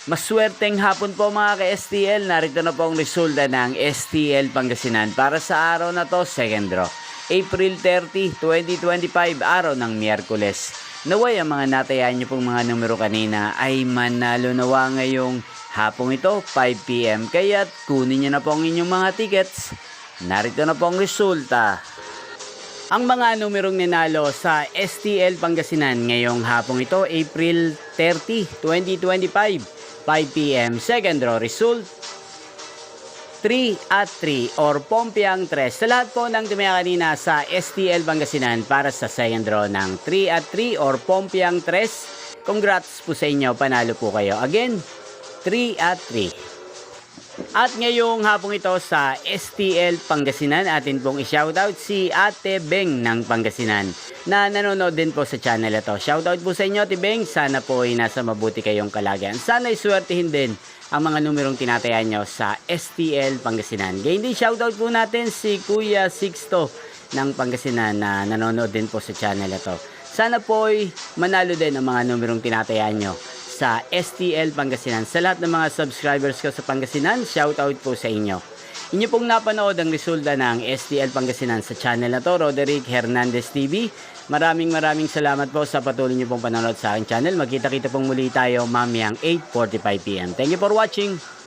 Maswerteng hapon po mga ka-STL. Narito na po ang resulta ng STL Pangasinan para sa araw na to, second draw. April 30, 2025, araw ng Miyerkules. Naway ang mga natayaan nyo pong mga numero kanina ay manalo nawa ngayong hapong ito, 5 PM. Kaya't kunin nyo na po ang inyong mga tickets. Narito na po ang resulta. Ang mga numerong ninalo sa STL Pangasinan ngayong hapong ito, April 30, 2025, 5 PM. Second draw result, 3 at 3 or Pompiang 3. Sa lahat po ng tumaya kanina sa STL Pangasinan para sa second draw ng 3 at 3 or Pompiang 3. Congrats po sa inyo, panalo po kayo. Again, 3 at 3. At ngayong hapong ito sa STL Pangasinan, atin pong i-shoutout si Ate Beng ng Pangasinan na nanonood din po sa channel ito. Shoutout po sa inyo, Ate Beng. Sana po ay nasa mabuti kayong kalagayan. Sana iswertihin din ang mga numerong tinatayan nyo sa STL Pangasinan. Gayun din, shoutout po natin si Kuya Sixto ng Pangasinan na nanonood din po sa channel ito. Sana po ay manalo din ang mga numerong tinatayan nyo sa STL Pangasinan. Sa lahat ng mga subscribers ko sa Pangasinan, shoutout po sa inyo. Inyo pong napanood ang resulta ng STL Pangasinan sa channel na to, Roderick Hernandez TV. Maraming salamat po sa patuloy niyo pong panonood sa aking channel. Magkita-kita pong muli tayo mamayang 8:45 PM. Thank you for watching.